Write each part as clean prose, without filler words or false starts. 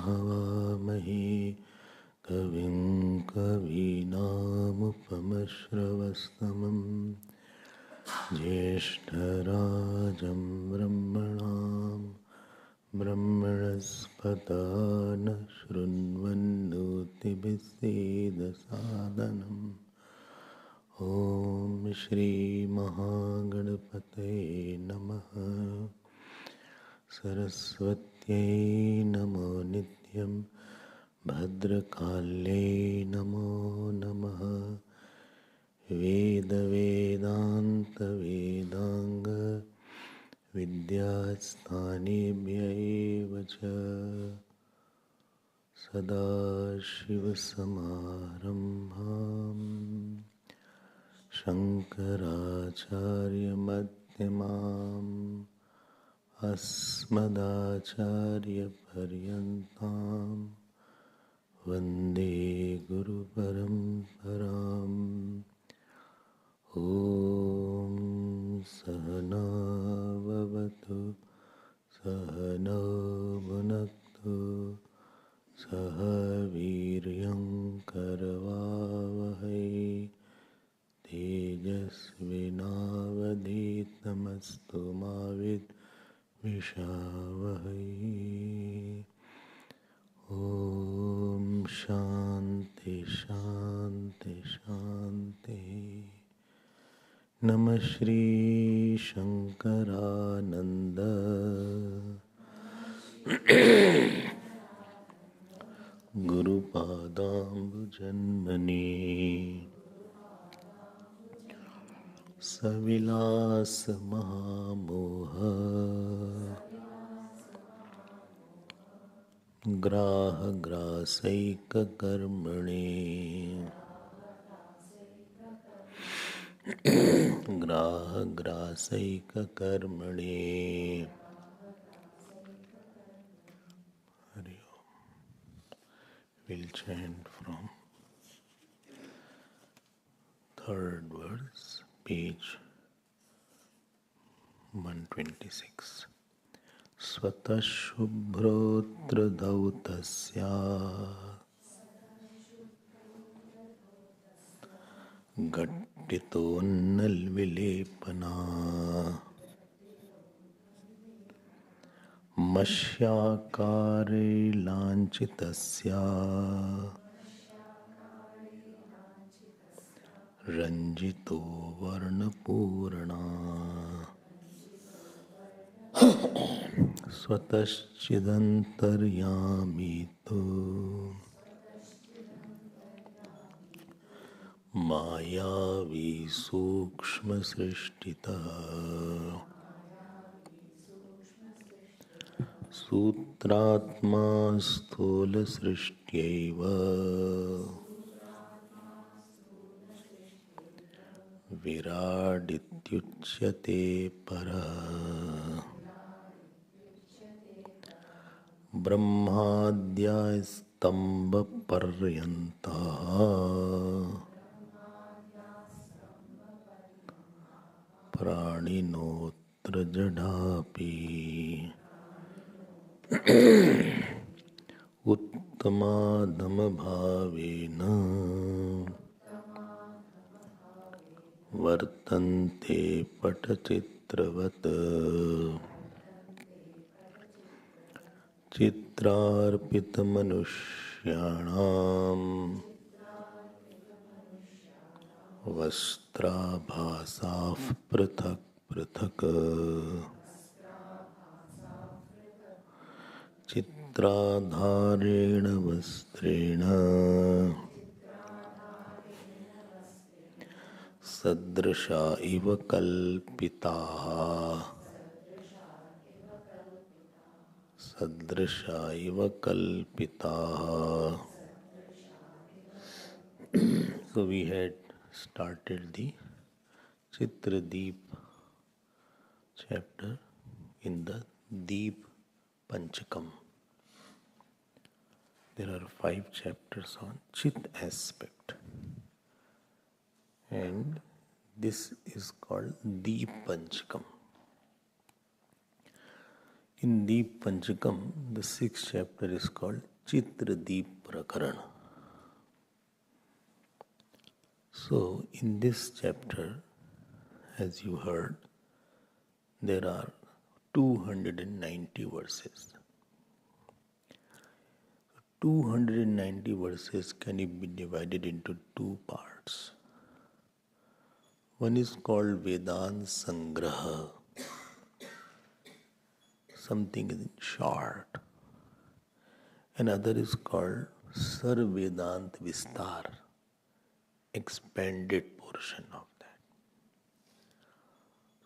हवामहे कविं कवीनामुपमश्रवस्तमं ज्येष्ठराजं ब्रह्मणां ब्रह्मणस्पत न शृण्वन्नोतिभिस्सेदसादनम् ॐ श्री महागणपतये नमः। सरस्वत्यै नमो नित्यं भद्रकाल्यै नमो नमः। वेदवेदान्तवेदाङ्ग विद्यास्थानेभ्य एव च सदाशिवसमारम्भाम् शङ्कराचार्यमध्यमाम् अस्मदाचार्यपर्यन्तां वन्दे गुरुपरम्पराम्। ॐ सहना भवतु सहनौ भुनक्तु सह वीर्यं करवावहै तेजस्विनावधीतमस्तु मा विद्विषावहै। ॐ शान्ति शान्ति शान्ति। नमः श्री शंकरानंद गुरुपादाम्बुजन्मने सविलास महामोह ग्राह ग्रासैक कर्मणे ग्राह ग्रासैक कर्मणे। हरि ओम। We'll chant from third verse, page 126. स्वतः शुभ्रोऽत्र धौतस्या घट्टितोऽन्नल्विलेपना मस्याकारे लाञ्छितस्या रञ्जितो वर्णपूर्णा स्वतश्चिदन्तर्यामी तु मायावी सूक्ष्मसृष्टितः सूत्रात्मा स्थूलसृष्ट्यैव विराडित्युच्यते परः। ब्रह्माद्यस्तम्भपर्यन्ताः प्राणिनोऽत्र जडापि उत्तमाधमभावेन वर्तन्ते पटचित्रवत्। चित्रार्पितमनुष्याणां वस्त्राभासाः पृथक् पृथक्। चित्राधारेण वस्त्रेण सदृशा इव कल्पिताः सदृशा इव कल्पिताः। So we had started the Chitra Deep chapter in the Deep Panchakam. There are 5 chapters on Chit aspect, and this is called Deep Panchakam. In Deep Panchakam, the sixth chapter is called Chitra Deep Prakaran. So, in this chapter, as you heard, there are 290 verses. 290 verses can be divided into two parts. One is called Vedanta Sangraha, something in short. Another is called Sar Vedant Vistar, expanded portion of that.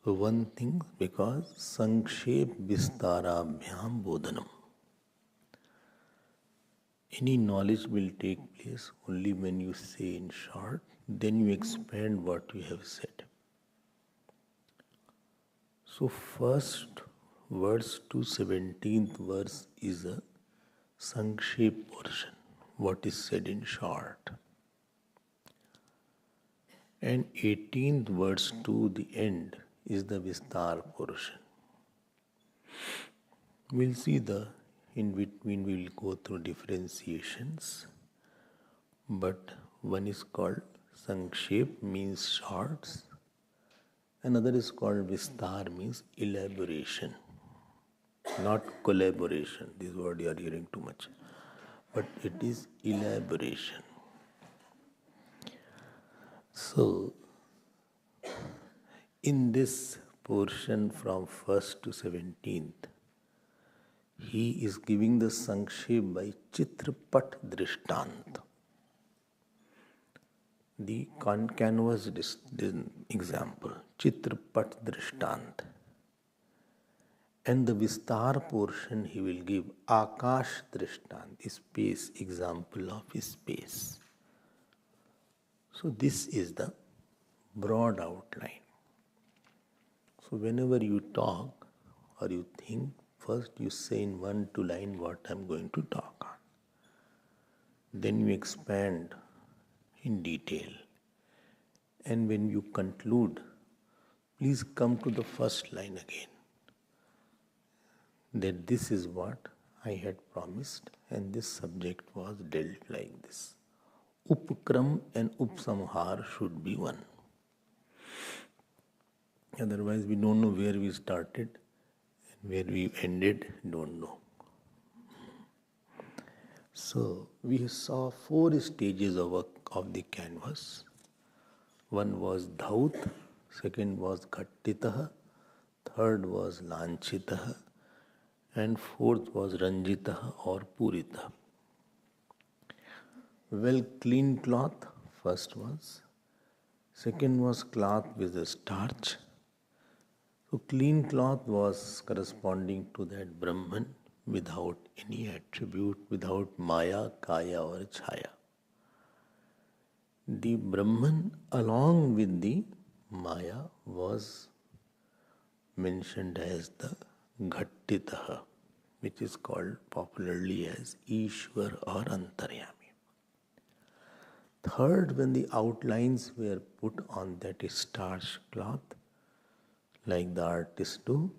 So one thing, because Sankshep Vistarabhyam Bodhanam. Any knowledge will take place only when you say in short, then you expand what you have said. So first verse to 17th verse is a Sankshep portion, what is said in short. And 18th verse to the end is the Vistar portion. We'll see in between we will go through differentiations, but one is called Sankshep, means shorts. Another is called Vistar, means elaboration, not collaboration. This word you are hearing too much, but it is elaboration. So, in this portion from 1st to 17th, he is giving the Sankshep by Chitrapat Drishtant. The canvas example, Chitrapat Drishtant. And the Vistar portion he will give Akash Drishtant, space, example of space. So this is the broad outline. So whenever you talk or you think, first you say in 1-2 line what I am going to talk on. Then you expand in detail. And when you conclude, please come to the first line again. That this is what I had promised and this subject was dealt like this. Upkram and Upsamhar should be one. Otherwise we don't know where we started and where we ended, don't know. So we saw 4 stages of the canvas. One was Dhaut, second was Ghattitaha, third was Lanchitaha, and fourth was Ranjitaha or Puritaha. Well, clean cloth, first was. Second was cloth with a starch. So clean cloth was corresponding to that Brahman without any attribute, without Maya, Kaya or Chaya. The Brahman along with the Maya was mentioned as the Ghattitaha, which is called popularly as Ishwar or Antaryami. Third, when the outlines were put on that starch cloth, like the artists do,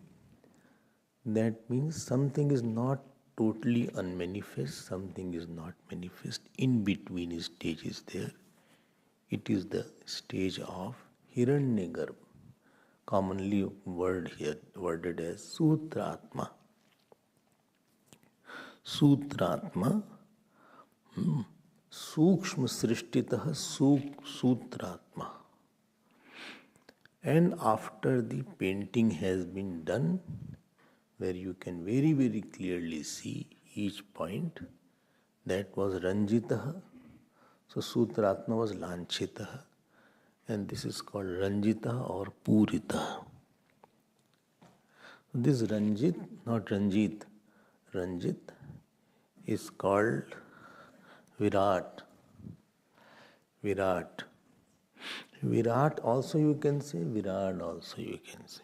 that means something is not totally unmanifest, something is not manifest. In between stage is there. It is the stage of Hiranyagarbha, commonly worded as Sutratma. Sutratma, Sukshma Srishtitaha Sutratma. And after the painting has been done, where you can very, very clearly see each point, that was Ranjitaha. So Sutratma was Lanchitaha. And this is called Ranjitaha or Puritaha. This Ranjit, not Ranjit, Ranjit is called Virat. Virat. Virat also you can say, Virat also you can say.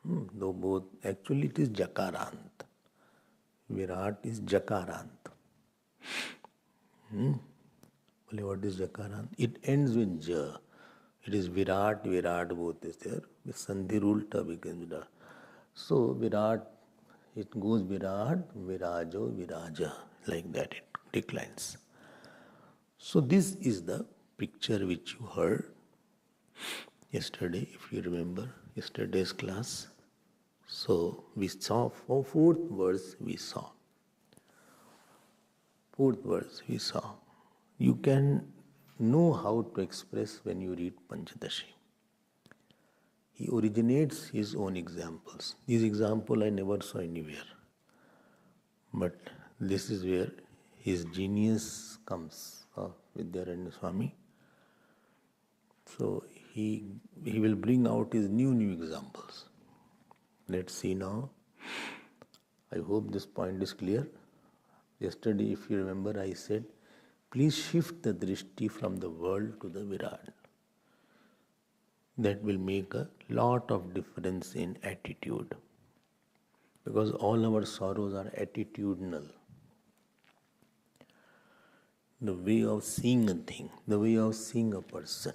Though both, actually it is Jakarant. Virat is Jakarant. What is Jakarant? It ends with Ja. It is Virat, both is there. With Sandhi Ulta becomes Da. So Virat It goes Virat, Virajo, Viraja. Like that it declines. So this is the picture which you heard yesterday, if you remember yesterday's class. So we saw fourth verse we saw. Fourth verse we saw. You can know how to express when you read Panchadashi. He originates his own examples. These examples I never saw anywhere. But this is where his genius comes, Vidyaranya Swami. So he will bring out his new examples. Let's see now. I hope this point is clear. Yesterday, if you remember, I said, please shift the drishti from the world to the Virat. That will make a lot of difference in attitude. Because all our sorrows are attitudinal. The way of seeing a thing, the way of seeing a person.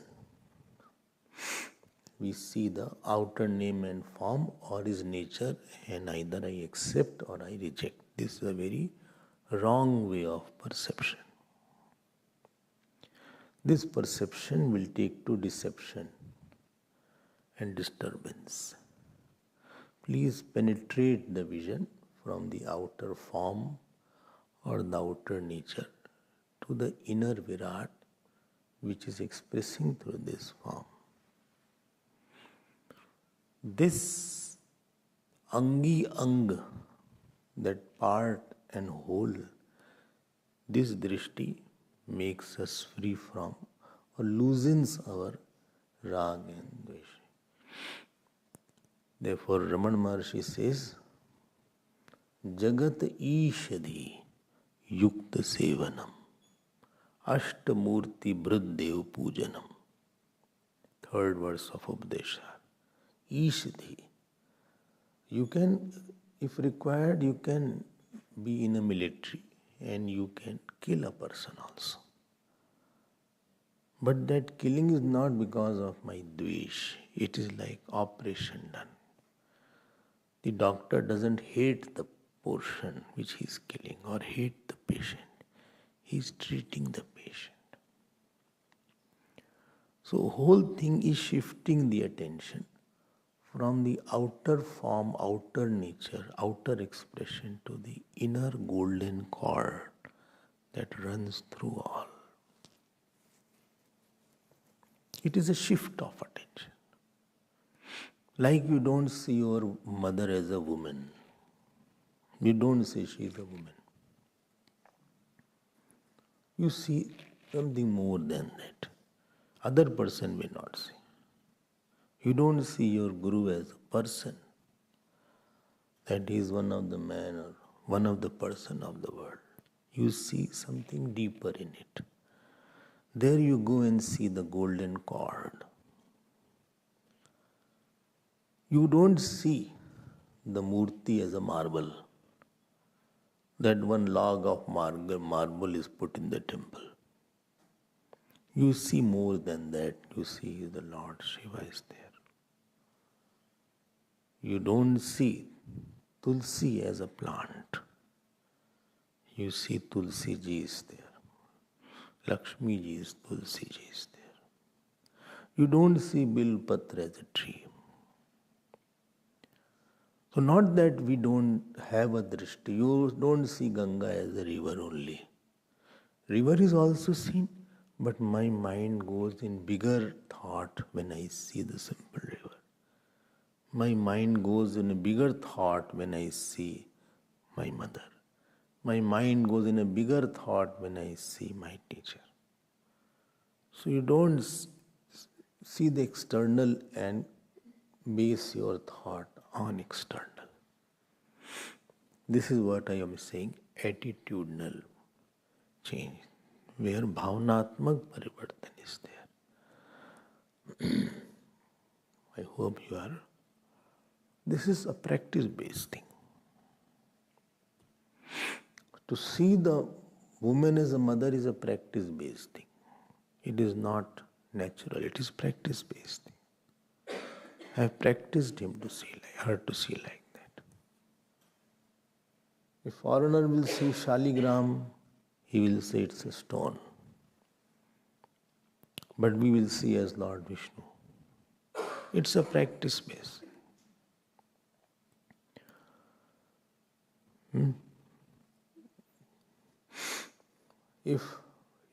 We see the outer name and form or his nature, and either I accept or I reject. This is a very wrong way of perception. This perception will take to deception and disturbance. Please penetrate the vision from the outer form or the outer nature to the inner Virat, which is expressing through this form. This Angi Ang, that part and whole, this drishti makes us free from or loosens our rag and dvesh. Therefore, Raman Maharshi says, Jagat Ishadhi Yukta Sevanam Ashtamurti Briddev Pujanam. Third verse of Upadesha. Ishadhi. You can, if required, you can be in a military and you can kill a person also. But that killing is not because of my dvesh. It is like operation done. The doctor doesn't hate the portion which he is killing or hate the patient. He is treating the patient. So whole thing is shifting the attention from the outer form, outer nature, outer expression to the inner golden cord that runs through all. It is a shift of attention. Like you don't see your mother as a woman. You don't say she is a woman. You see something more than that. Other person may not see. You don't see your Guru as a person. That he is one of the man or one of the person of the world. You see something deeper in it. There you go and see the golden cord. You don't see the murti as a marble. That one log of marble is put in the temple. You see more than that. You see the Lord Shiva is there. You don't see Tulsi as a plant. You see Tulsi ji is there. Lakshmi ji is Tulsi ji is there. You don't see Bilpatra as a tree. So not that we don't have a drishti. You don't see Ganga as a river only. River is also seen, but my mind goes in bigger thought when I see the simple river. My mind goes in a bigger thought when I see my mother. My mind goes in a bigger thought when I see my teacher. So you don't see the external and base your thought on external. This is what I am saying, attitudinal change, where bhavnatmak parivartan is there. I hope you are. This is a practice-based thing. To see the woman as a mother is a practice-based thing. It is not natural, it is practice-based thing. I have practiced her to see like that. A foreigner will see Shaligram, he will say it's a stone. But we will see as Lord Vishnu. It's a practice base. If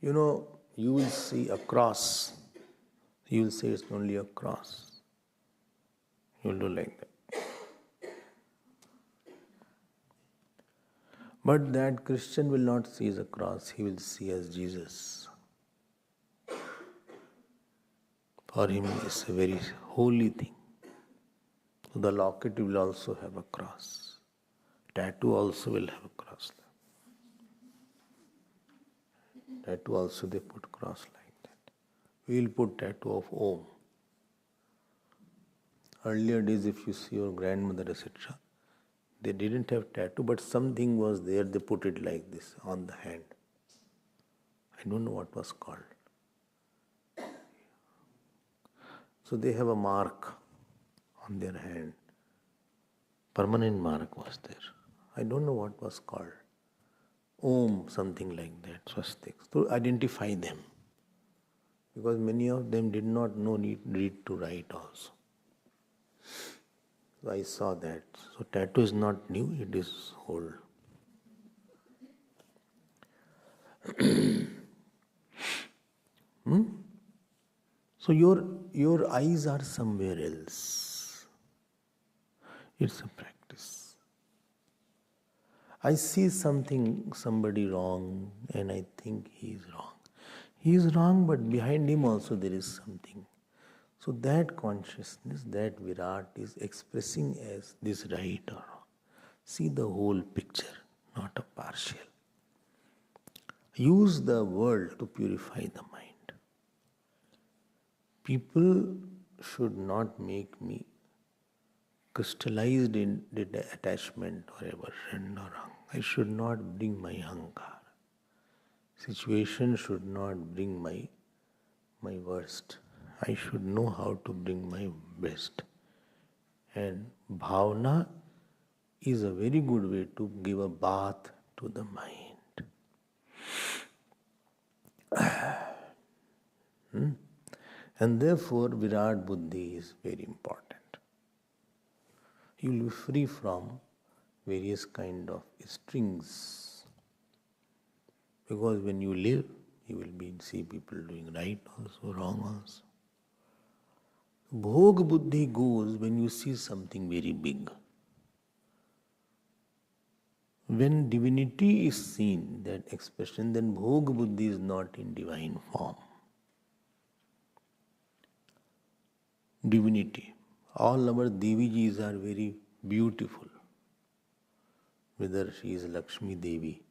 you will see a cross, you will say it's only a cross. You will do like that. But that Christian will not see as a cross, he will see as Jesus. For him, it's a very holy thing. So the locket will also have a cross. Tattoo also will have a cross. Tattoo also they put cross like that. We will put tattoo of Om. Earlier days, if you see your grandmother, etc., they didn't have tattoo, but something was there, they put it like this on the hand. I don't know what was called. So they have a mark on their hand. Permanent mark was there. I don't know what was called. Om, something like that, swastiks, to identify them. Because many of them did not know read to write also. So I saw that. So tattoo is not new, it is old. So your eyes are somewhere else. It's a practice. I see somebody wrong, and I think he is wrong. He is wrong, but behind him also there is something. So that consciousness, that Virat is expressing as this right or wrong. See the whole picture, not a partial. Use the world to purify the mind. People should not make me crystallized in attachment or aversion or hunger. I should not bring my ahankar. Situation should not bring my worst. I should know how to bring my best. And bhavana is a very good way to give a bath to the mind. And therefore, Virat Buddhi is very important. You will be free from various kind of strings. Because when you live, you will see people doing right also, wrong also. Bhog Buddhi goes when you see something very big. When divinity is seen, that expression, then Bhog Buddhi is not in divine form. Divinity. All our Devijis are very beautiful. Whether she is Lakshmi Devi,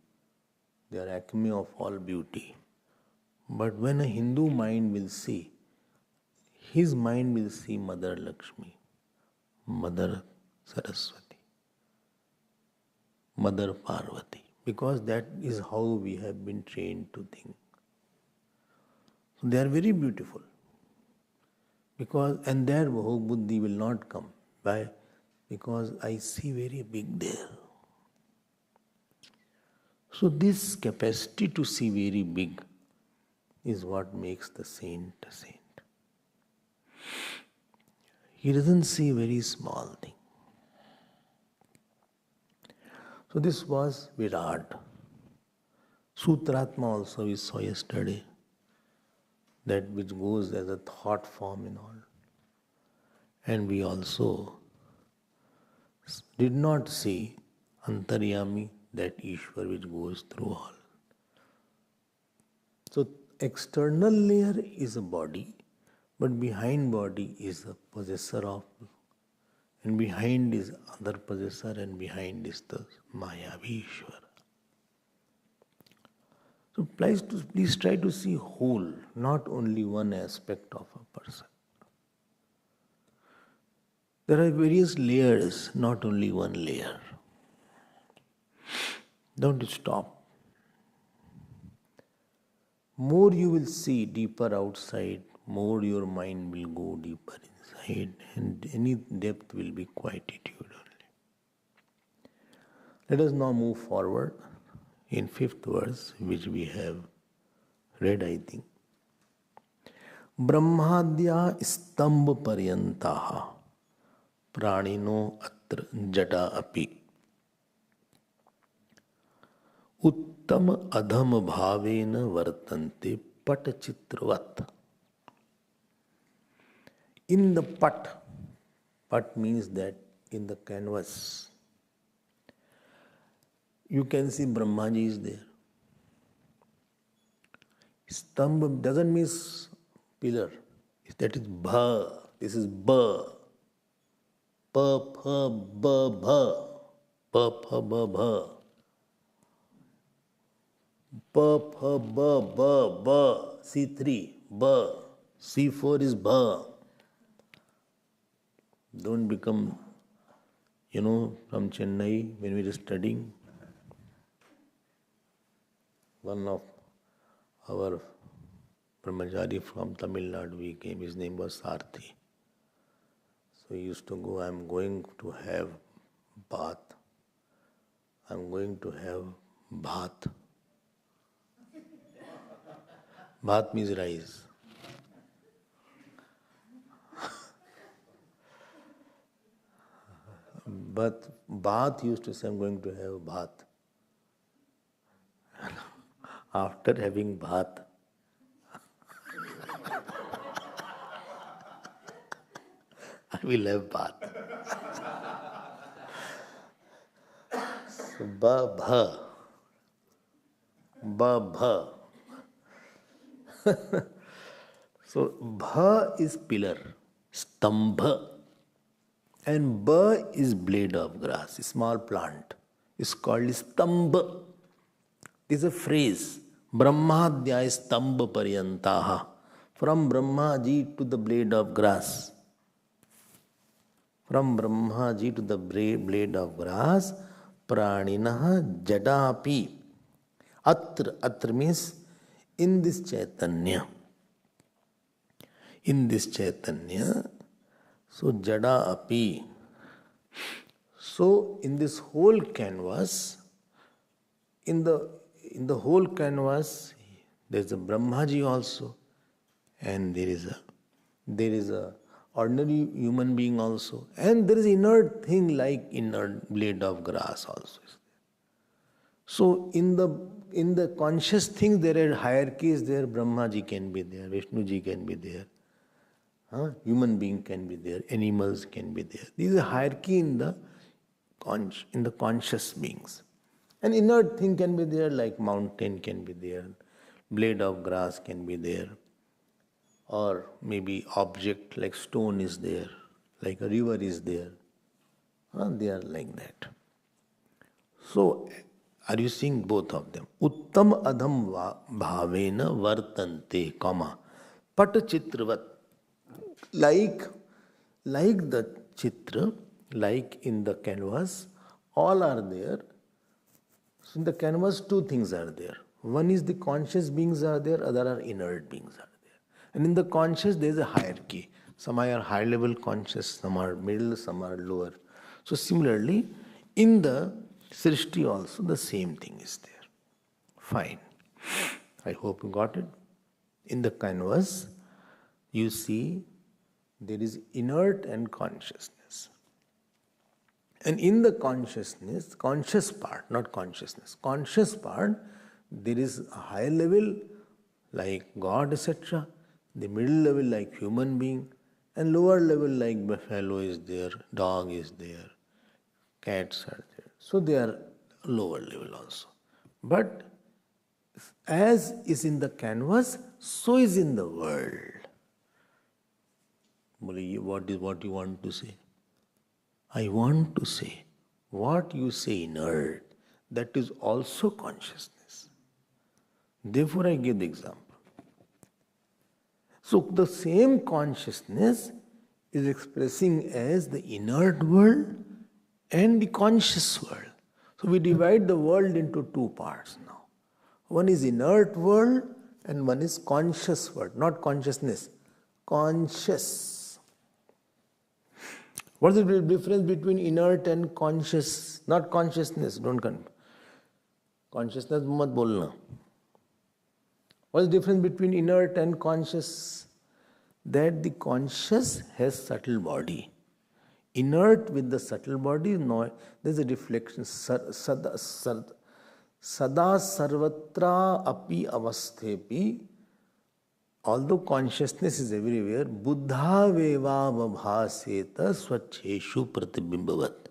they are acme of all beauty. But when a Hindu mind will see, his mind will see Mother Lakshmi, Mother Saraswati, Mother Parvati, because that is how we have been trained to think. So they are very beautiful. And their Bhog Buddhi will not come. Why? Because I see very big there. So this capacity to see very big is what makes the saint a saint. He doesn't see very small thing. So this was Virat. Sutratma also we saw yesterday. That which goes as a thought form and all. And we also did not see Antaryami, that Ishwar which goes through all. So external layer is a body, but behind body is the possessor of, and behind is other possessor, and behind is the Mayavi Ishwar. So please try to see whole, not only one aspect of a person. There are various layers, not only one layer. Don't stop. More you will see deeper outside, more your mind will go deeper inside, and any depth will be quietude only. Let us now move forward in fifth verse, which we have read, I think. Brahmadya stambha paryantaha pranino atra jada api uttam adham bhavena vartante patachitravat. In the pat means that in the canvas, you can see Brahmaji is there. Stambha doesn't mean pillar. That is bha. This is ba. Pa, pa, ba, bha. Pa, pa, ba, bha. Pa, pa, ba, ba, ba. C3, ba. C4 is bha. Don't become, from Chennai when we were studying. One of our Brahmachari from Tamil Nadu, we came, his name was Sarthi. So he used to go, I'm going to have bath. I'm going to have bhat. Bhat means rice. But bath used to say, I'm going to have bhat. After having bhat, I will have bath. So, ba-bha. Ba-bha. So, bha is pillar, stambha. And ba is blade of grass, a small plant. It's called stambha. This is a phrase. Brahmadya stambha paryantaha. From Brahmaji to the blade of grass. From Brahmaji to the blade of grass, praninaha jadapi. Atra means in this Chaitanya. In this Chaitanya, so jada api. So in this whole canvas, in the whole canvas, there is a Brahmaji also, and there is a ordinary human being also, and there is inert thing like inert blade of grass also. So in the conscious things there are hierarchies there. Brahmaji can be there, Vishnuji can be there, human being can be there, animals can be there. There is a hierarchy in the conscious beings. An inert thing can be there, like mountain can be there, blade of grass can be there, or maybe object like stone is there, like a river is there. They are like that. So, are you seeing both of them? Uttam adham bhavena vartante, comma, patachitravat. Like the chitra, like in the canvas, all are there. So in the canvas, two things are there. One is the conscious beings are there, other are inert beings are there. And in the conscious, there is a hierarchy. Some are high level conscious, some are middle, some are lower. So similarly, in the Srishti also, the same thing is there. Fine. I hope you got it. In the canvas, you see there is inert and consciousness. And in the consciousness, conscious part, not consciousness, conscious part, there is a higher level like God, etc., the middle level like human being, and lower level like buffalo is there, dog is there, cats are there. So they are lower level also. But as is in the canvas, so is in the world. What you want to say? I want to say, what you say inert, that is also consciousness. Therefore, I give the example. So, the same consciousness is expressing as the inert world and the conscious world. So, we divide the world into two parts now. One is inert world and one is conscious world, not consciousness, conscious. What is the difference between inert and conscious? Not consciousness, don't confuse. Consciousness mat bolna. What is the difference between inert and conscious? That the conscious has subtle body. Inert with the subtle body, no, there is a reflection. Sada sarvatra api avasthepi. Although consciousness is everywhere, buddha veva vabhaseta swacheshu pratibimbavat.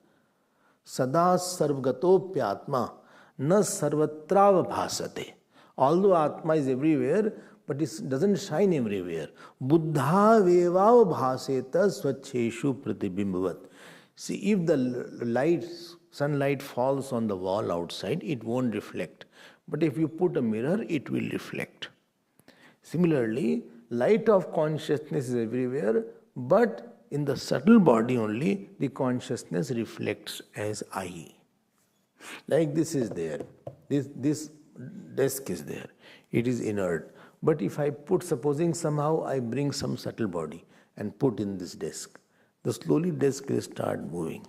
Sada sarvgatopyatma na sarvatra vabhasate. Although Atma is everywhere, but it doesn't shine everywhere. Buddha veva bhaseta swacheshu pratibimbavat. See, if the sunlight falls on the wall outside, it won't reflect. But if you put a mirror, it will reflect. Similarly, light of consciousness is everywhere, but in the subtle body only, the consciousness reflects as I. Like this is there. This desk is there. It is inert. But if I put, supposing somehow I bring some subtle body and put in this desk, the slowly desk will start moving.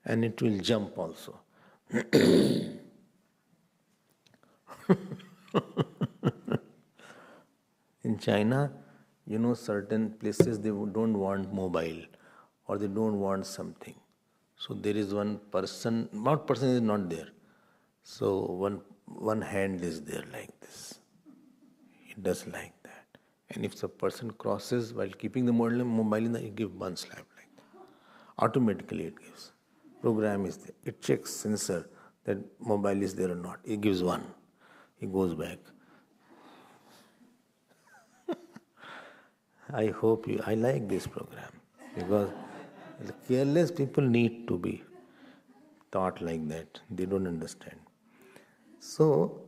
And it will jump also. In China, certain places they don't want mobile or they don't want something. So there is one person, person is not there. So one hand is there like this. It does like that. And if the person crosses while keeping the mobile in the, it gives one slap like that. Automatically it gives. Program is there. It checks sensor that mobile is there or not. It gives one. It goes back. I like this program because careless people need to be taught like that. They don't understand. So,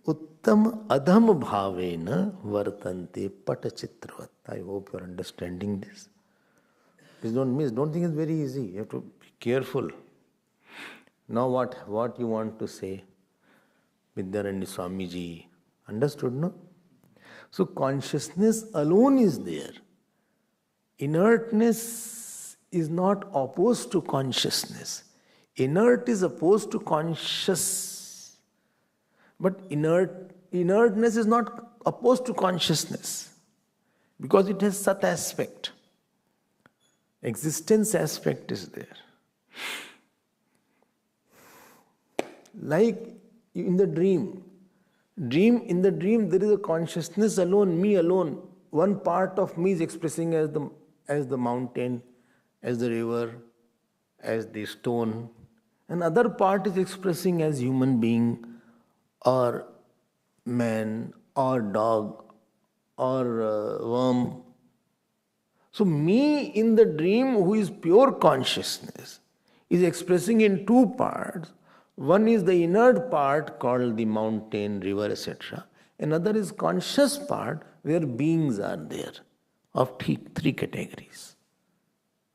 uttam adham bhavena vartante patachitravat. I hope you are understanding this. Please don't miss. Don't think it's very easy. You have to be careful. Now what you want to say? Vidyananda Swamiji. Understood, no? So consciousness alone is there. Inertness is not opposed to consciousness. Inert is opposed to conscious. But inertness is not opposed to consciousness because it has Sat aspect. Existence aspect is there. Like in the dream. In the dream there is a consciousness alone, me alone. One part of me is expressing as the mountain, as the river, as the stone. Another part is expressing as human being or man or dog or worm. So me in the dream who is pure consciousness is expressing in two parts. One is the inert part called the mountain, river, etc. Another is conscious part where beings are there of three categories.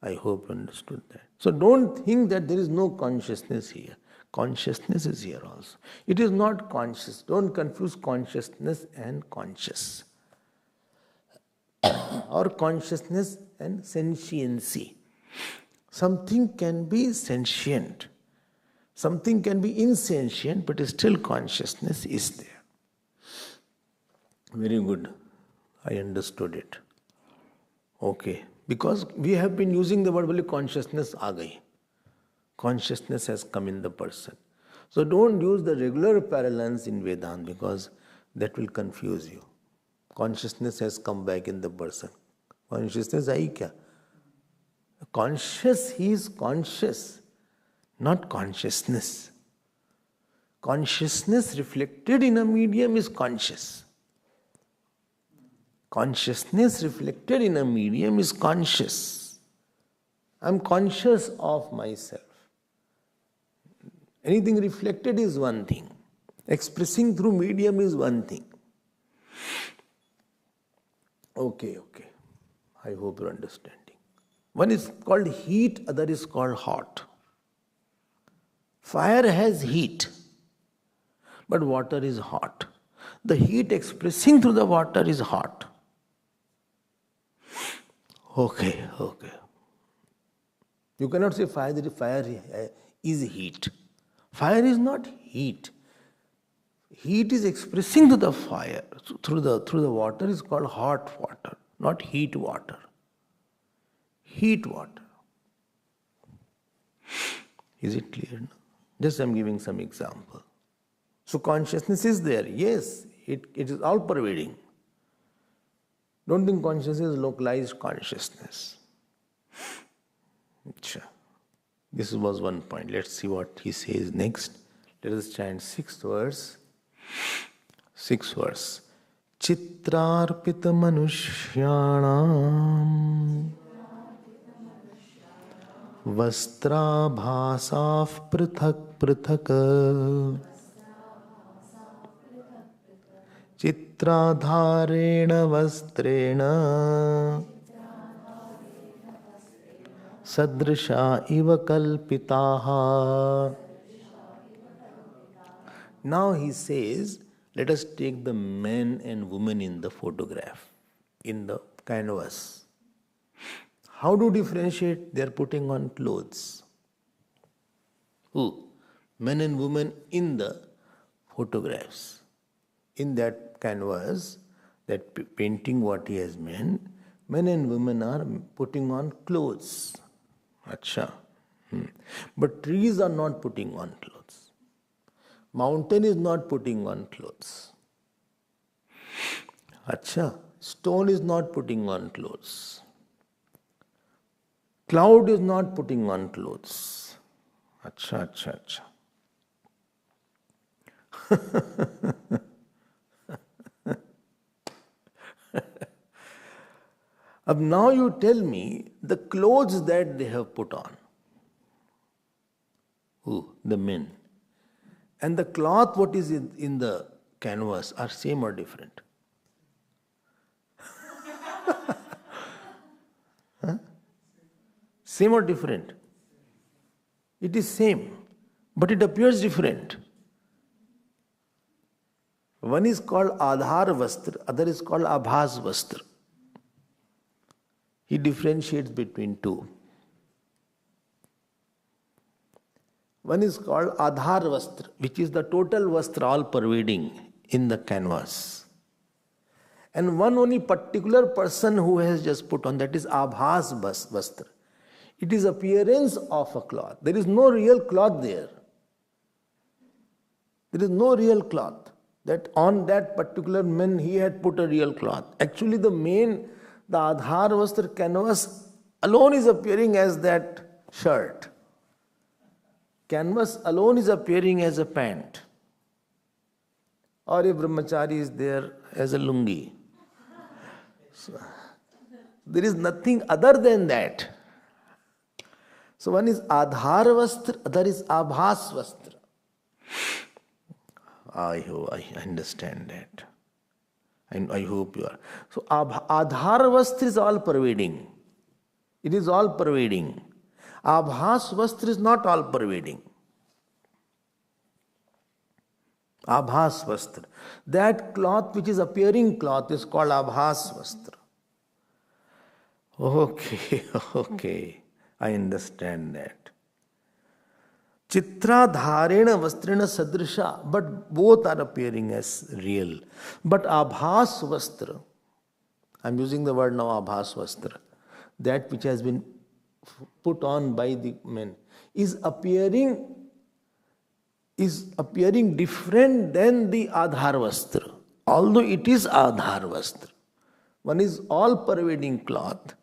I hope you understood that. So don't think that there is no consciousness here. Consciousness is here also. It is not conscious. Don't confuse consciousness and conscious. Or consciousness and sentiency. Something can be sentient. Something can be insentient, but still consciousness is there. Very good. I understood it. Okay. Because we have been using the word only consciousness aa gayi. Consciousness has come in the person. So don't use the regular parallels in Vedanta because that will confuse you. Consciousness has come back in the person. Consciousness aayi kya? Conscious, he is conscious. Not consciousness. Consciousness reflected in a medium is conscious. Consciousness reflected in a medium is conscious. I am conscious of myself. Anything reflected is one thing. Expressing through medium is one thing. Okay. I hope you are understanding. One is called heat, other is called hot. Fire has heat, but water is hot. The heat expressing through the water is hot. Okay, okay. You cannot say fire is heat. Fire is not heat. Heat is expressing to the fire. So through the water is called hot water, not heat water. Heat water. Is it clear? No? Just I am giving some example. So consciousness is there. Yes, it is all pervading. Don't think consciousness is localized consciousness. This was one point. Let's see what he says next. Let us chant sixth verse. Sixth verse. Chitrarpita manushyanam vastrabhasaf prithak prithak chitradharena vastrena sadrisha iva kalpitaha. Now he says, let us take the men and women in the photograph, in the canvas. How to differentiate? They are putting on clothes. Who? Men and women in the photographs. In that canvas, that painting what he has meant, men and women are putting on clothes. Acha. But trees are not putting on clothes. Mountain is not putting on clothes. Acha. Stone is not putting on clothes. Cloud is not putting on clothes. Acha, acha, acha. Now you tell me the clothes that they have put on. Who? The men. And the cloth what is in the canvas are same or different? Huh? Same or different? It is same, but it appears different. One is called Adhara Vastra, other is called Abhas Vastra. He differentiates between two. One is called Adhar Vastra, which is the total Vastra all pervading in the canvas. And one only particular person who has just put on, that is Abhas Vastra. It is appearance of a cloth. There is no real cloth there. There is no real cloth. That on that particular man he had put a real cloth. Actually the Adhar Vastra canvas alone is appearing as that shirt. Canvas alone is appearing as a pant. Or a brahmachari is there as a lungi. So, there is nothing other than that. So one is Adhar Vastra, other is Abhas Vastra. I understand that. And I hope you are. So Adhar Vastra is all pervading. It is all pervading. Abhas Vastra is not all pervading. Abhas Vastra. That cloth which is appearing cloth is called Abhas Vastra. Okay, okay. I understand that. Chitra dharena vastrena sadrisha, but both are appearing as real. But Abhas Vastra, I am using the word now Abhas Vastra, that which has been put on by the men, is appearing different than the Adhar Vastra. Although it is Adhar Vastra. One is all pervading cloth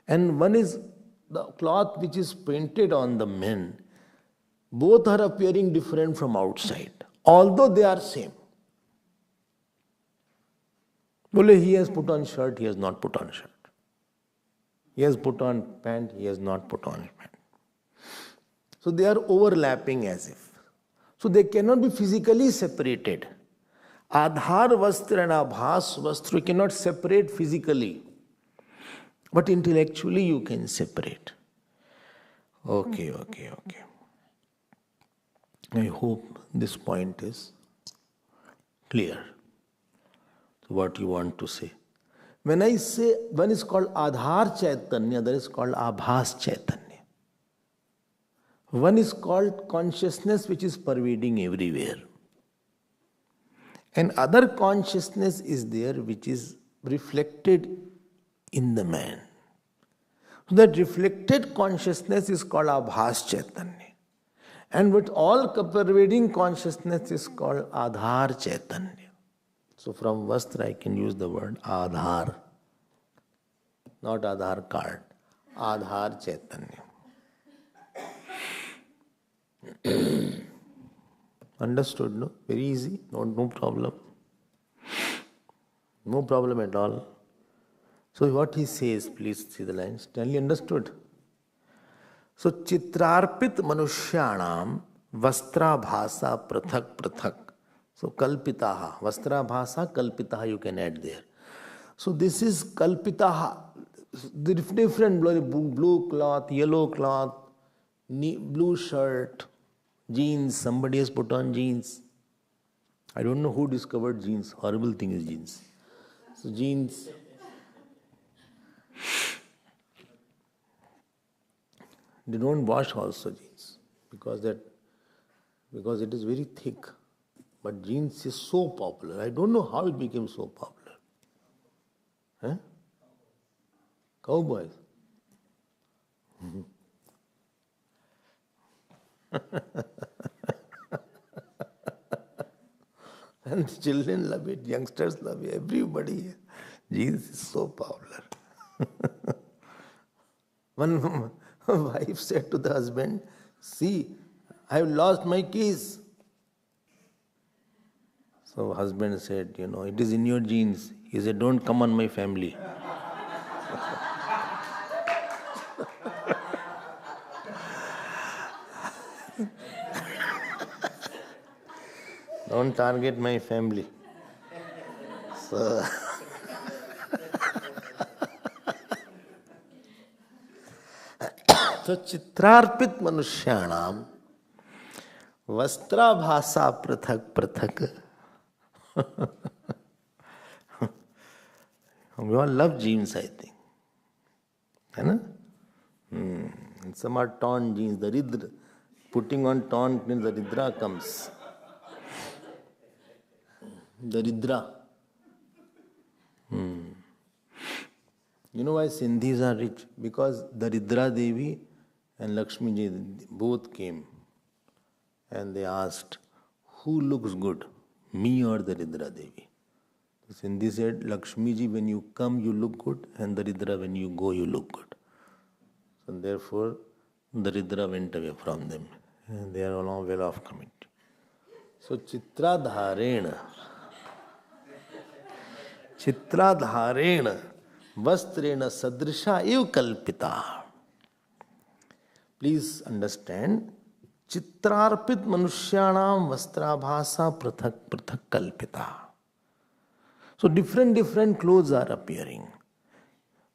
and one is the cloth which is painted on the men. Both are appearing different from outside, although they are same. Bole, he has put on shirt, he has not put on shirt. He has put on pant, he has not put on pant. So they are overlapping as if. So they cannot be physically separated. Adhar Vastra and Abhas Vastra you cannot separate physically. But intellectually you can separate. Okay. I hope this point is clear. So what you want to say. When I say one is called Adhar Chaitanya, other is called Abhas Chaitanya. One is called consciousness which is pervading everywhere. And other consciousness is there which is reflected in the man. So that reflected consciousness is called Abhas Chaitanya. And with all pervading consciousness is called Adhar Chaitanya. So from Vastra I can use the word Adhar. Not Adhar card. Adhar Chaitanya. Understood, no? Very easy, no problem. No problem at all. So what he says, please see the lines. Tell you understood. So Chitrarpit Manushyanam Vastra Bhasa Prathak Prathak. So Kalpitaha. Vastra Bhasa Kalpitaha you can add there. So this is Kalpitaha. The different blue cloth, yellow cloth, blue shirt, jeans. Somebody has put on jeans. I don't know who discovered jeans. Horrible thing is jeans. So jeans. They don't wash also jeans because it is very thick. But jeans is so popular. I don't know how it became so popular. Huh? Cowboys. And children love it, youngsters love it, everybody. Jeans is so popular. One wife said to the husband, "See, I have lost my keys." So husband said, "It is in your jeans." He said, "Don't come on my family." Don't target my family. So Chitrarpit Manushyanam Vastra Bhasa Prathak Prathak. We all love jeans, I think. And some are torn jeans. The ridra, putting on torn means the ridra comes. The ridra. You know why Sindhis are rich? Because the Ridra Devi and Lakshmi Ji both came and they asked, "Who looks good, me or the Ridra Devi?" So Sindhi said, "Lakshmi Ji, when you come, you look good, and the Ridra, when you go, you look good." So therefore, the Ridra went away from them. And they are all well off coming. So Chitradharena Vastrena Sadrisha Ev Kalpita. Please understand, Chitrarpit Manushyanam Vastrabhasa Prathak Prathak Kalpita. So different clothes are appearing.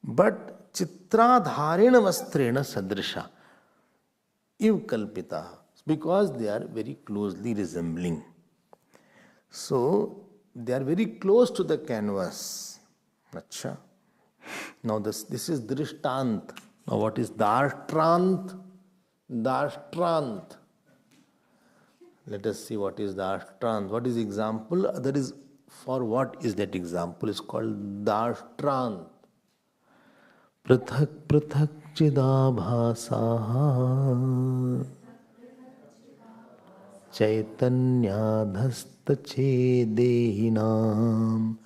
But Chitradharena Vastrena Sadrisha Ev Kalpita. Because they are very closely resembling. So they are very close to the canvas. Achha. Now this is Drishtant. Now what is Darshtrant? Darshtrant. Let us see what is Darshtrant. What is example? That is for what is that example? It's called Darshtrant. Prathak prathak chidabhasaha Chaitanyadhasta chedehinam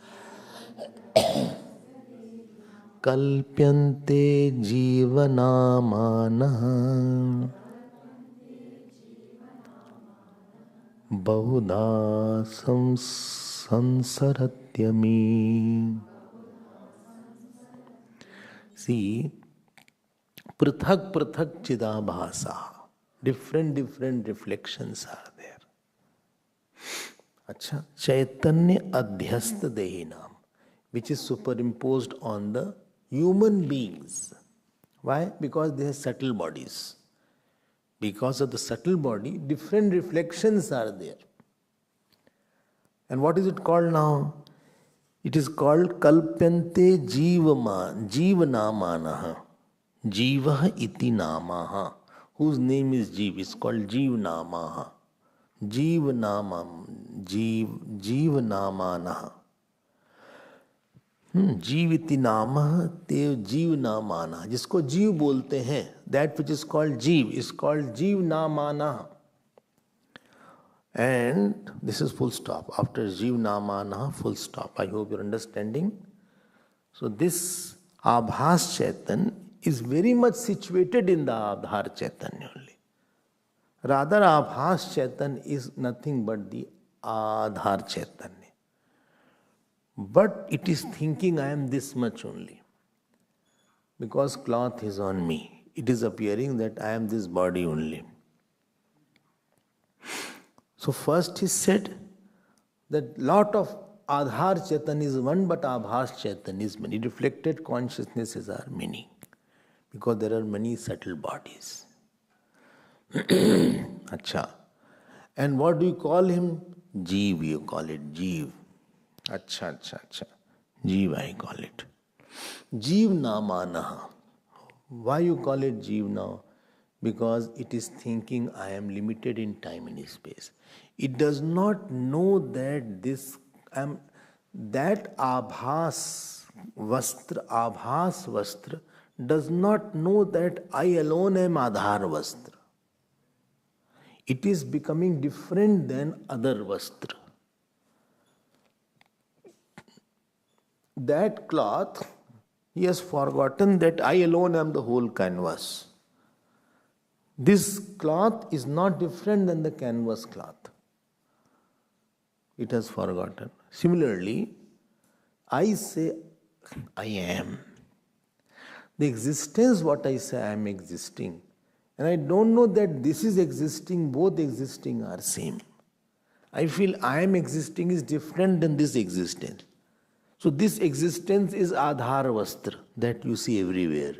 Kalpyante jivanamana Bahuda sansaratyami. See, prathak prathak chidabhasa. Different reflections are there. Acha, Chaitanya Adhyasta Dehinam, which is superimposed on the human beings. Why? Because they have subtle bodies. Because of the subtle body, different reflections are there. And what is it called now? It is called Kalpyante Jeevanamanaha. Jiva iti namaha. Whose name is Jeev is called Jeevanamaha. Jeevanamanaha. जीविति नाम तेव जीव नामाना, जिसको जीव बोलते हैं, that which is called जीव is called जीव नामाना. And this is full stop. After जीव नामाना, full stop. I hope you're understanding. So this Abhas Chaitan is very much situated in the Adhar Chaitanya only. Rather, Abhas Chaitan is nothing but the Adhar Chaitanya. But it is thinking I am this much only. Because cloth is on me. It is appearing that I am this body only. So first he said that lot of Adhar Chaitan is one, but Abhas Chaitan is many. Reflected consciousnesses are many. Because there are many subtle bodies. Acha. And what do you call him? Jeev, you call it Jeev. Acha. Jeev, I call it. Jeev namanaha. Why you call it Jeev now? Because it is thinking I am limited in time and space. It does not know that that Abhas Vastra does not know that I alone am Adhar Vastra. It is becoming different than other Vastra. That cloth, he has forgotten that I alone am the whole canvas. This cloth is not different than the canvas cloth. It has forgotten. Similarly, I say I am. The existence, what I say I am existing. And I don't know that this is existing, both existing are same. I feel I am existing is different than this existence. So this existence is Adhar Vastra that you see everywhere.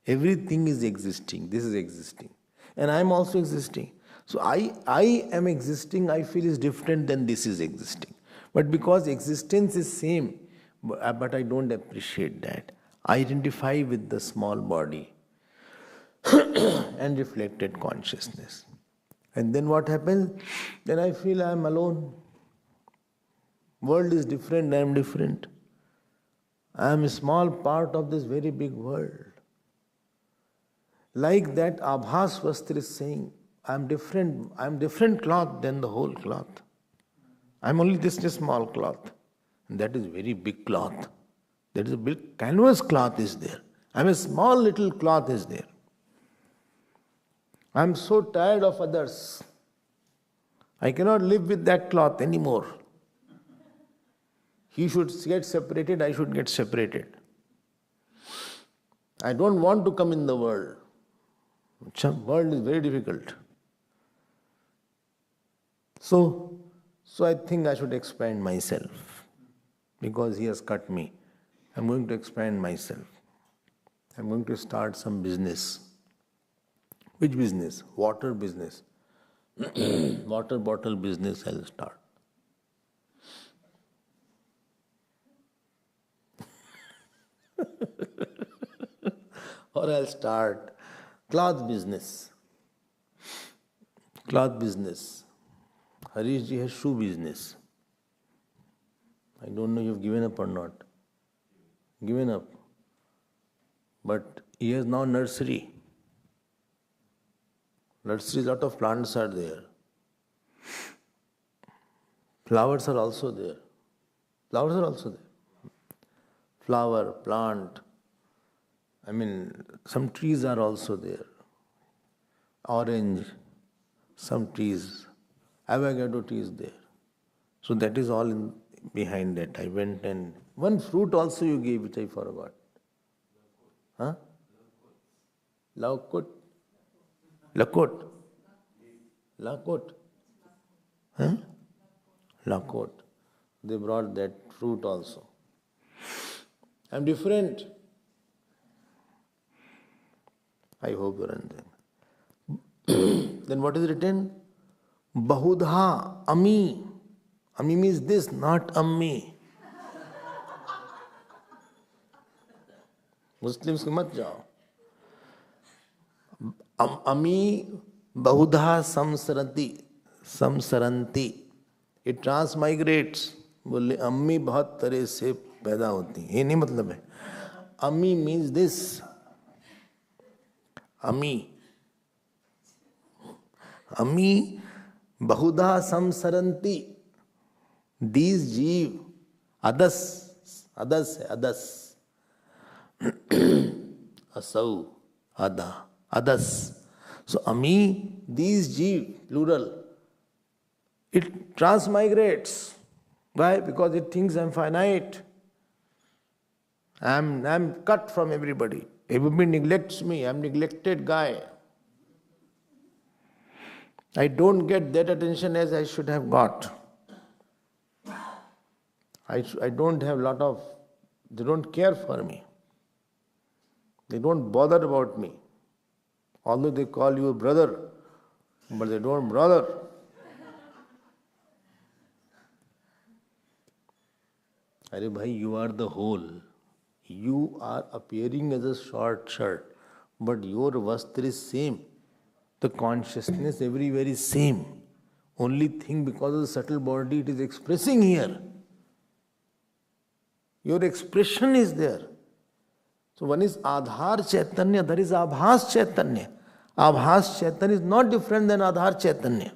Everything is existing. This is existing. And I am also existing. So I am existing, I feel is different than this is existing. But because existence is same, but I don't appreciate that. I identify with the small body and reflected consciousness. And then what happens? Then I feel I am alone. World is different, I am different. I am a small part of this very big world. Like that Abhas Vastra is saying, I am different cloth than the whole cloth. I am only this small cloth. And that is very big cloth. That is a big canvas cloth is there. I am a small little cloth is there. I am so tired of others. I cannot live with that cloth anymore. He should get separated, I should get separated. I don't want to come in the world. The world is very difficult. So I think I should expand myself. Because he has cut me. I'm going to expand myself. I'm going to start some business. Which business? Water business. Water bottle business I'll start. Or I'll start cloth business. Cloth business. Harish ji has shoe business. I don't know you've given up or not. Given up. But he has now nursery. Nursery, lot of plants are there. Flowers are also there. Flowers are also there. Flower, plant. Some trees are also there. Orange, some trees. Avocado tree is there. So that is all behind that. I went and one fruit also you gave which I forgot. Huh? Lakot. Lakot. Lakot. Huh? Lakot. They brought that fruit also. I'm different. I hope you understand. Then what is written? Bahudha Ami. Ami means this, not Ammi. Muslims के मत जाओ. अमी बहुधा समसरंती. It ट्रांसमाइग्रेट्स. बोले अम्मी बहुत तरह से पैदा होती है, ये नहीं मतलब है. अमी मीन्स दिस. अमी अमी बहुधा समसरंती. दीज जीव. अदस. अदस है अदस. असौ अदा अदस. So ami, these jeev, plural, it transmigrates. Why? Because it thinks I'm finite. I'm cut from everybody. Everybody neglects me. I'm neglected guy. I don't get that attention as I should have got. I don't have lot of, they don't care for me. They don't bother about me. Although they call you a brother, but they don't brother. Arey bhai, you are the whole. You are appearing as a short shirt, but your vastra is same. The consciousness everywhere is same. Only thing, because of the subtle body it is expressing here. Your expression is there. So one is Adhar Chaitanya, there is Abhas Chaitanya. Abhas Chaitanya is not different than Adhar Chaitanya.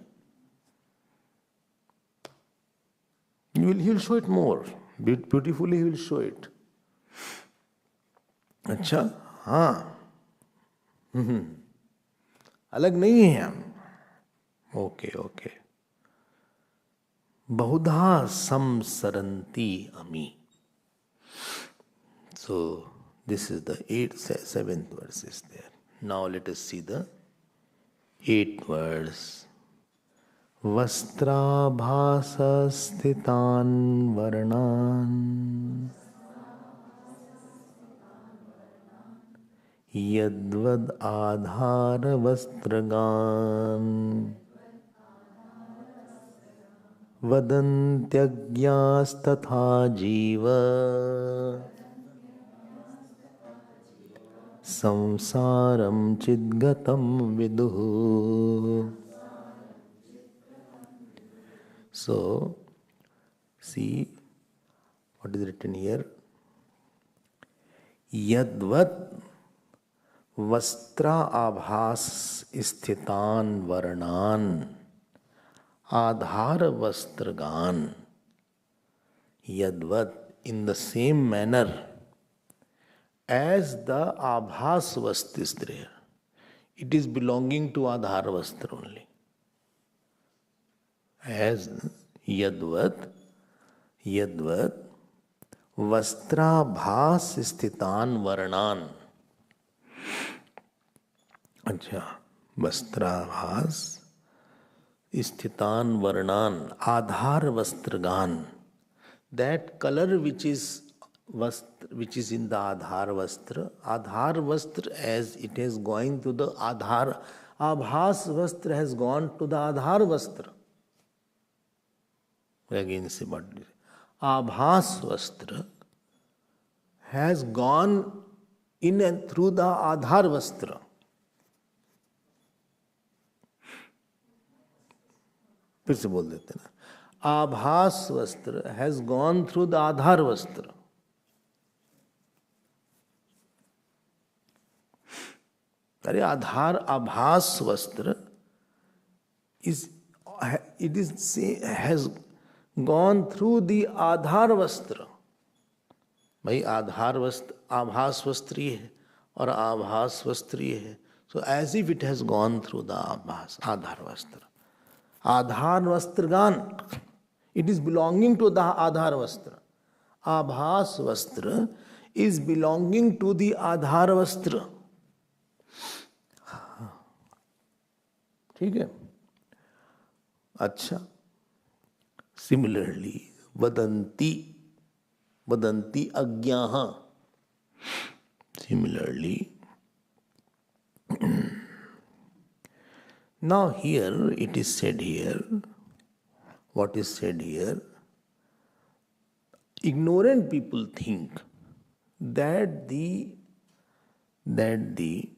He will show it more. Beautifully he will show it. अच्छा, हाँ. अलग नहीं है हम. Okay okay. बहुधा समसरंती अमी. So this is the 7th verse is there. Now let us see the 8th verse. Vastrabhasa sthitan varnan yadvad adhara vastragan vadantyagnyas tatha jiva samsaram chidgatam viduh. So, see what is written here. Yadvat vastra abhas sthitan varnan adhara vastragan. Yadvat, in the same manner as the abhas vast is there. It is belonging to adhara vastra only. As yadvat vastrabhas sthitan varnan. अच्छा, वस्त्राभास स्थितान वर्णान आधार वस्त्रगान. That color which is in the adhar vastra, as it is going to the adhar, abhas vastra has gone to the adhar vastra. Again say what it is. Abhas vastra has gone in and through the adhar vastra. फिर से बोल देते ना. आभास वस्त्र has gone through the आधार वस्त्र. अरे आधार आभास वस्त्र हैज गॉन थ्रू द आधार वस्त्र. भाई आधार वस्त्र आभास वस्त्र ये है और आभास वस्त्र ये है. So as if it has gone through the आभास आधार वस्त्र. आधार वस्त्रगान, it is belonging to the आधार वस्त्र. आभास वस्त्र is belonging to the आधार वस्त्र. ठीक है. अच्छा, similarly वदंती अज्ञाः. Similarly, now here it is said here, what is said here, ignorant people think that the that the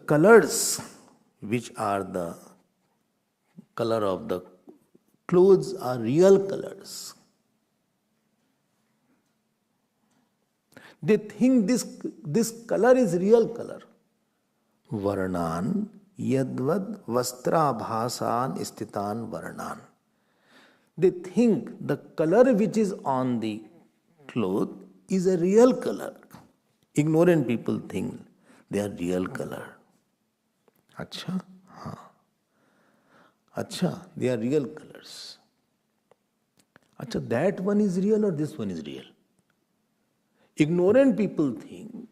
colors which are the color of the clothes are real colors. They think this color is real color. Varnan yadvad vastrabhasan istitan varnan. They think the color which is on the cloth is a real color. Ignorant people think they are real color. Acha? Acha, they are real colors. Acha, that one is real or this one is real? Ignorant people think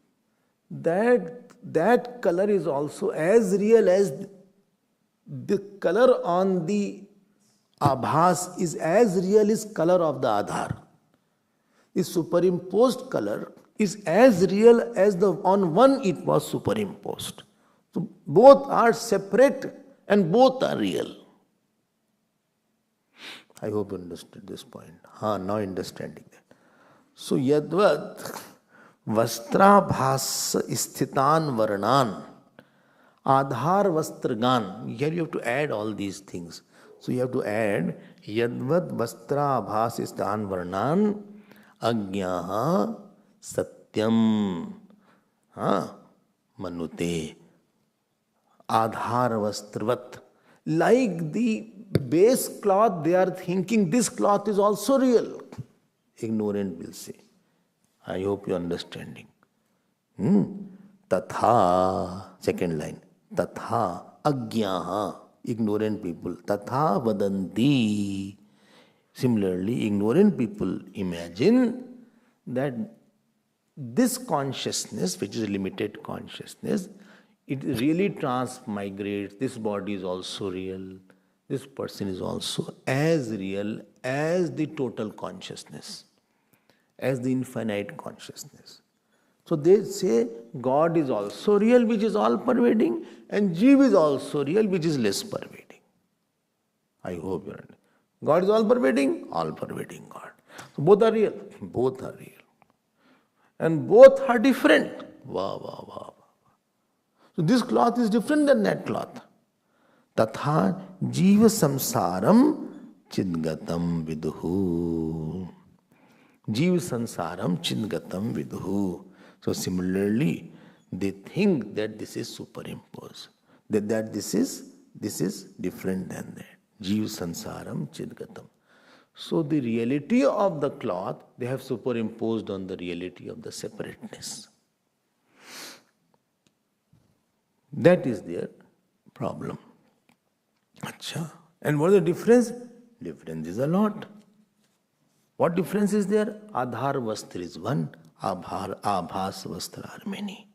that color is also as real as the color on the Abhas is as real as color of the Adhar. The superimposed color is as real as the on one it was superimposed. So both are separate and both are real. I hope you understood this point. Now understanding that. So yadvat vastrabhas isthitan varnan adhar vastragan. Here you have to add all these things. So you have to add yadvat vastrabhas isthitan varnan agyaha satyam manute adhar vastravat. Like the base cloth, they are thinking this cloth is also real. Ignorant will say. I hope you are understanding. Tatha, second line. Tatha agyaha, ignorant people. Tatha vadanti. Similarly, ignorant people imagine that this consciousness, which is limited consciousness, it really transmigrates. This body is also real. This person is also as real as the total consciousness, as the infinite consciousness. So they say God is also real, which is all pervading, and Jeev is also real, which is less pervading. I hope you understand. God is all pervading God. So both are real. Both are real. And both are different. Wow. So this cloth is different than that cloth. Tatha jiva samsaram chidgatam viduhu. Jiva samsaram chidgatam viduhu. So similarly, they think that this is superimposed. That this is different than that. Jiva samsaram chidgatam. So the reality of the cloth, they have superimposed on the reality of the separateness. That is their problem. Achha. And what is the difference? Difference is a lot. What difference is there? Adhar vastra is one, abhas vastra are many.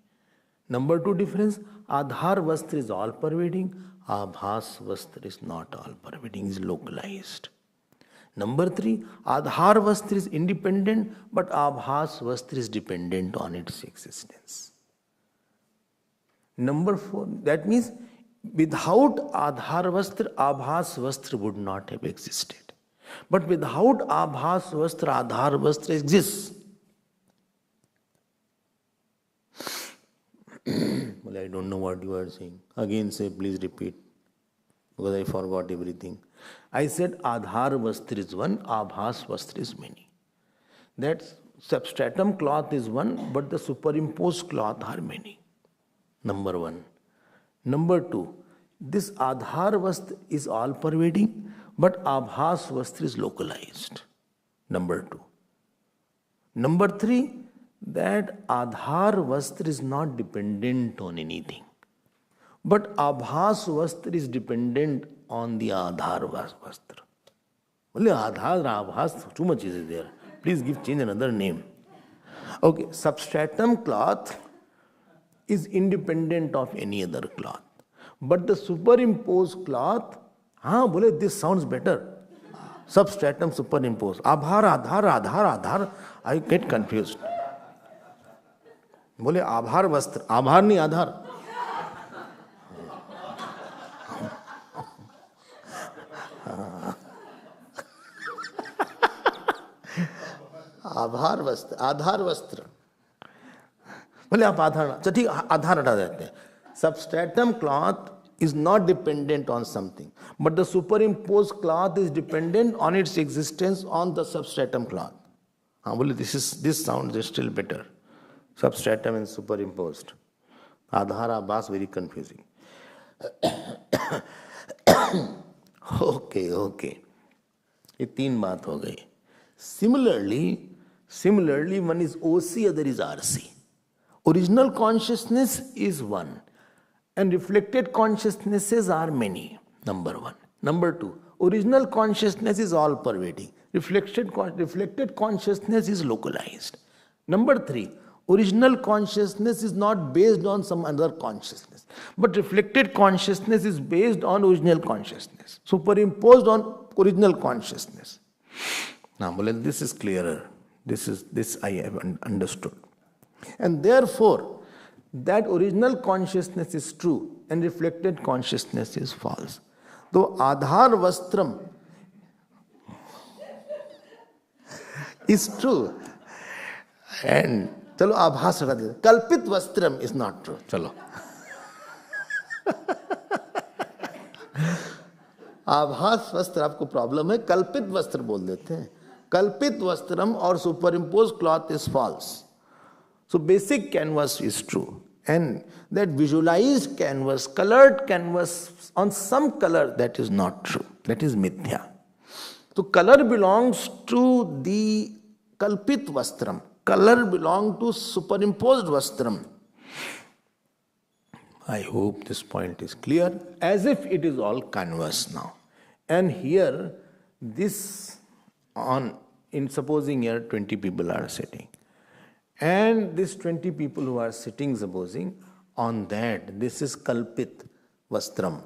Number two difference, Adhar vastra is all pervading, abhas vastra is not all pervading, is localized. Number three, Adhar vastra is independent, but abhas vastra is dependent on its existence. Number four, that means without Adhar vastra, abhas vastra would not have existed. But without abhas vastra, Adhar vastra exists. Well, I don't know what you are saying. Again say, please repeat, because I forgot everything. I said Adhar vastra is one, abhas vastra is many. That substratum cloth is one, but the superimposed cloth are many. Number one. Number two, this Adhar vastra is all pervading, but abhas vastra is localized. Number two. Number three, that Adhar vastra is not dependent on anything, but abhas vastra is dependent on the Adhar vastra. Only Adhar, abhas, too much is there. Please change another name. Okay, substratum cloth is independent of any other cloth. But the superimposed cloth, this sounds better. Substratum superimposed. Adhar. I get confused. Abhar vastra. Abhar nahi Adhar. Adhar vastra. भले आप आधार, अच्छा ठीक, आधार हटा देते हैं. Substratum cloth is not dependent on something, but the superimposed cloth is dependent on its existence on the substratum cloth. हाँ बोले, this sounds is still better. Substratum and superimposed. Adhara, Abhasa, very confusing. Okay. ये तीन बात हो गई. Similarly, one is OC, other is RC. Original consciousness is one, and reflected consciousnesses are many. Number one. Number two, original consciousness is all pervading. Reflected consciousness is localized. Number three, original consciousness is not based on some other consciousness, but reflected consciousness is based on original consciousness, superimposed on original consciousness. Now, this is clearer. This I have understood. And therefore, that original consciousness is true and reflected consciousness is false. Though Adhar Vastram is true, and chalo Abhasa hटा देते, Kalpit Vastram is not true. चलो आभास वस्त्र आपको problem है, कल्पित वस्त्र बोल देते हैं. कल्पित वस्त्रम और superimpose cloth is false. So basic canvas is true, and that visualized canvas, colored canvas on some color, that is not true. That is mithya. So color belongs to the kalpit vastram. Color belongs to superimposed vastram. I hope this point is clear, as if it is all canvas now. And here, supposing here 20 people are sitting. And these 20 people who are sitting, supposing, on that, this is kalpit vastram.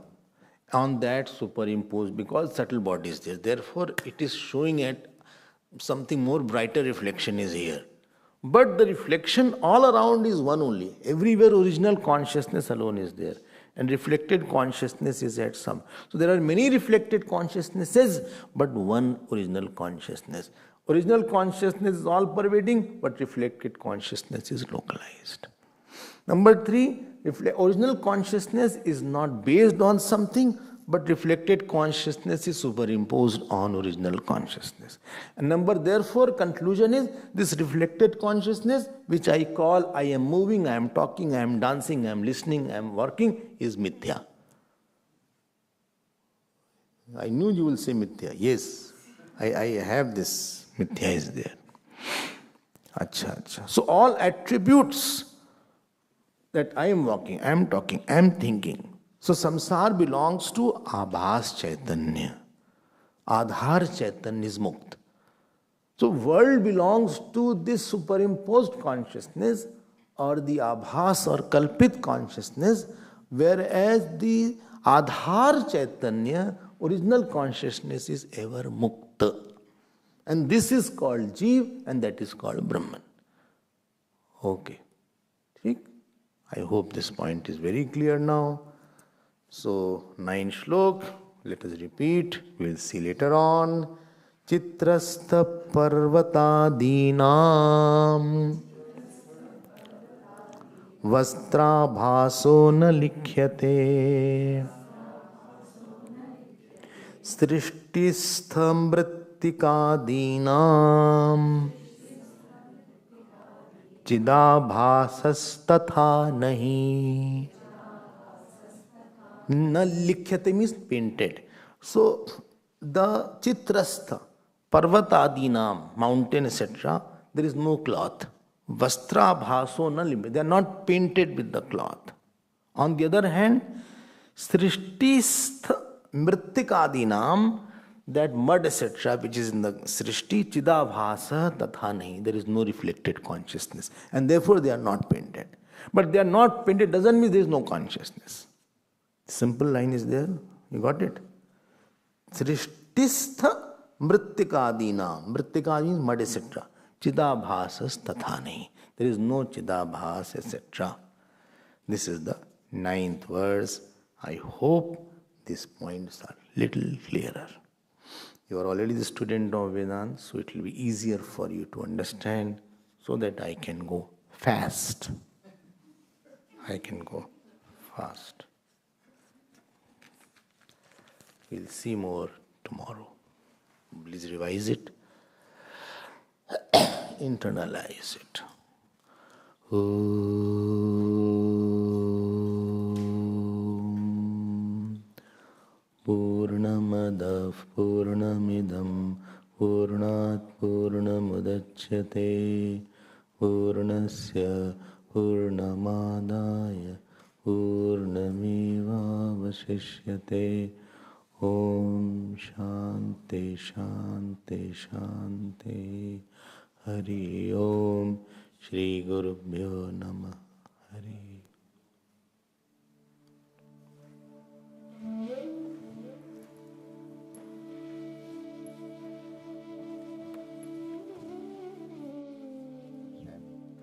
On that superimposed, because subtle body is there. Therefore, it is showing at something more brighter reflection is here. But the reflection all around is one only. Everywhere original consciousness alone is there. And reflected consciousness is at some. So there are many reflected consciousnesses, but one original consciousness. Original consciousness is all pervading, but reflected consciousness is localized. Number three, original consciousness is not based on something, but reflected consciousness is superimposed on original consciousness. And therefore, conclusion is this reflected consciousness, which I call I am moving, I am talking, I am dancing, I am listening, I am working, is mithya. I knew you will say mithya. Yes, I have this. Mithya is there. Acha. So all attributes that I am walking, I am talking, I am thinking. So samsar belongs to Abhas Chaitanya. Adhar Chaitanya is Mukt. So world belongs to this superimposed consciousness or the Abhas or Kalpit consciousness, whereas the Adhar Chaitanya, original consciousness, is ever Mukta. And this is called Jeev and that is called Brahman. Okay. I hope this point is very clear now. So, 9 shlok, let us repeat, we will see later on. Chitrastha parvatadinam vastrabhaso na likhyate srishtistha mrittikadinam chidabhasastatha nahi. Na likhyate means painted. So, the chitrastha, parvatadinam, mountain, etc., there is no cloth. Vastra bhaso na limit. They are not painted with the cloth. On the other hand, srishtistha mrittikadinam, that mud, etc., which is in the srishti, chidabhasa tatha nahi. There is no reflected consciousness. And therefore, they are not painted. But they are not painted doesn't mean there is no consciousness. Simple line is there. You got it? Srishtistha mrittikadina. Mrittika means mud, etc. Chidabhasas tatha nahi. There is no chidabhas, etc. This is the 9th verse. I hope these points are little clearer. You are already the student of Vedanta, so it will be easier for you to understand so that I can go fast. I can go fast. We'll see more tomorrow. Please revise it, internalize it. Purnamadav Purnamidam Purnat Purnamudachyate Purnasya Purnamadaya Purnamevavasishyate. Om Shanti Shanti Shanti. Hari Om. Shri Gurubhyo Namah.